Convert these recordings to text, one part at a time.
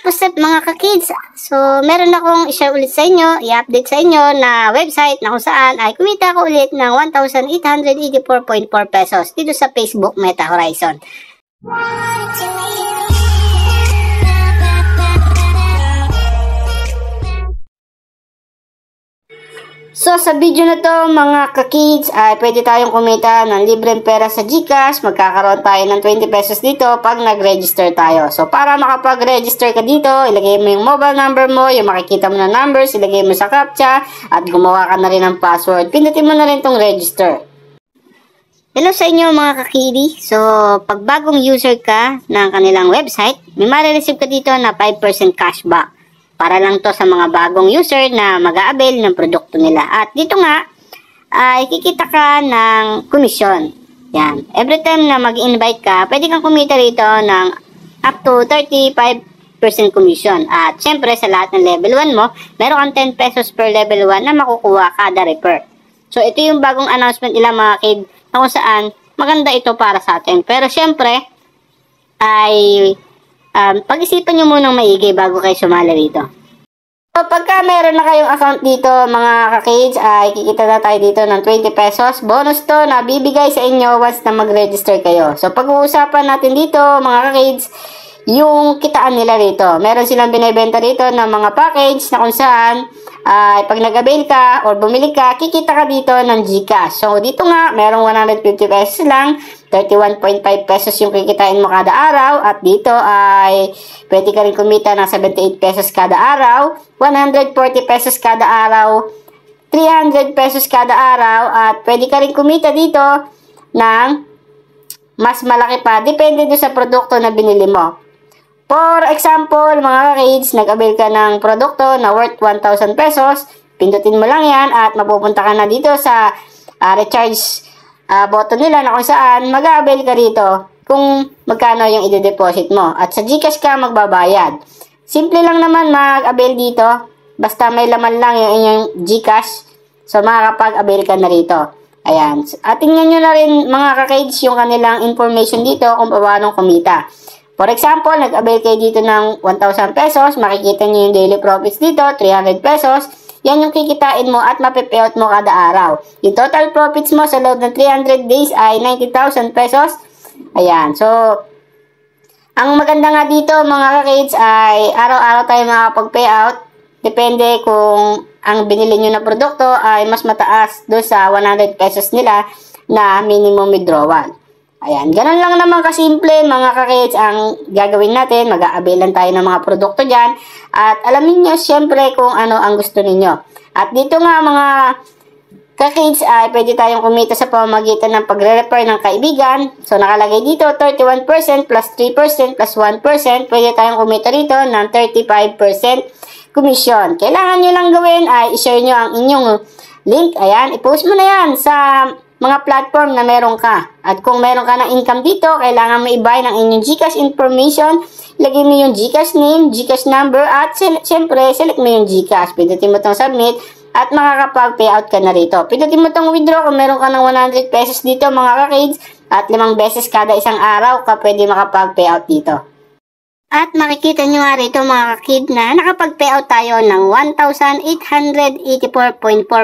po step mga ka-kids. So, meron akong i-share ulit sa inyo, i-update sa inyo na website na kung saan ay kumita ko ulit ng 1,884.4 pesos dito sa Facebook Meta Horizon. So, sa video na to mga ka-kids ay pwede tayong kumita ng libreng pera sa GCash. Magkakaroon tayo ng 20 pesos dito pag nag-register tayo. So, para makapag-register ka dito, ilagay mo yung mobile number mo, yung makikita mo na numbers, ilagay mo sa CAPTCHA at gumawa ka na rin ng password. Pindutin mo na rin tong register. Hello sa inyo mga kakidi. So, pag bagong user ka ng kanilang website, may marireceive ka dito na 5% cashback. Para lang to sa mga bagong user na mag-a-avail ng produkto nila. At dito nga, ay kikita ka ng komisyon. Yan. Every time na mag-invite ka, pwede kang kumita rito ng up to 35% commission. At syempre, sa lahat ng level 1 mo, meron kang 10 pesos per level 1 na makukuha kada refer. So, ito yung bagong announcement nila mga kid, na kung saan maganda ito para sa atin. Pero syempre, ay pag-isipan nyo munang maigi bago kayo sumali rito. So, pagka meron na kayong account dito, mga ka-kids, ay kikita na tayo dito ng 20 pesos. Bonus to na bibigay sa inyo once na mag-register kayo. So, pag-uusapan natin dito, mga ka-kids, yung kitaan nila rito. Meron silang binibenta rito ng mga package na kung saan ay pag nag-avail ka or bumili ka, kikita ka dito ng GCash. So, dito nga, merong 150 pesos lang, 31.5 pesos yung kikitain mo kada araw. At dito ay pwede ka rin kumita ng 78 pesos kada araw, 140 pesos kada araw, 300 pesos kada araw. At pwede ka rin kumita dito ng mas malaki pa, depende doon sa produkto na binili mo. For example, mga kids, nag-avail ka ng produkto na worth 1,000 pesos, pindutin mo lang yan at mapupunta ka na dito sa recharge button nila na kung saan mag-avail ka rito kung magkano yung i-deposit mo. At sa GCash ka magbabayad. Simple lang naman mag-avail dito, basta may laman lang yung inyong GCash, so makakapag-avail ka na rito. Ayan. At tingnan nyo na rin mga ka-kids yung kanilang information dito kung paano kumita. For example, nag-avail kayo dito ng 1,000 pesos, makikita nyo yung daily profits dito, 300 pesos. Yan yung kikitain mo at mapipayout mo kada araw. Yung total profits mo sa loob ng 300 days ay 90,000 pesos. Ayan. So, ang maganda nga dito mga ka-kids ay araw-araw tayo makapag-payout. Depende kung ang binili nyo na produkto ay mas mataas doon sa 100 pesos nila na minimum withdrawal. Ayan, ganun lang naman kasimple mga ka-kids ang gagawin natin. Mag-a-availan tayo ng mga produkto dyan. At alamin nyo syempre kung ano ang gusto ninyo. At dito nga mga ka-kids ay pwede tayong kumita sa pamamagitan ng pagre-refer ng kaibigan. So nakalagay dito 31% plus 3% plus 1%. Pwede tayong kumita rito ng 35% commission. Kailangan nyo lang gawin ay i-share nyo ang inyong link. Ayan, i-post mo na yan sa mga platform na meron ka. At kung meron ka ng income dito, kailangan mo i-buy ng inyong GCash information. Lagay mo yung GCash name, GCash number, at syempre, select mo yung GCash. Pindutin mo itong submit at makakapag-payout ka na rito. Pindutin mo itong withdraw kung meron ka ng 100 pesos dito mga ka-kids. At 5 beses kada isang araw ka pwede makapag-payout dito. At makikita nyo nga rito mga kid na nakapag-payout tayo ng 1,884.4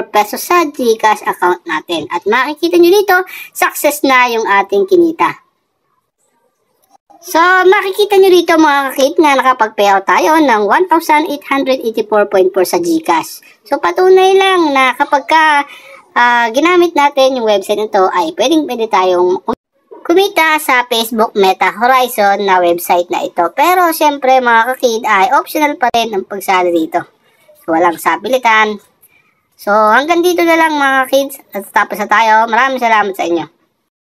pesos sa GCash account natin. At makikita nyo dito, success na yung ating kinita. So, makikita nyo dito mga kid na nakapag-payout tayo ng 1,884.4 sa GCash. So, patunay lang na kapag ginamit natin yung website nito ay pwede tayong kumita sa Facebook Meta Horizon na website na ito. Pero syempre mga kakid ay optional pa rin ang pagsali dito. So, walang sapilitan. So hanggang dito na lang mga kids. At tapos na tayo. Maraming salamat sa inyo.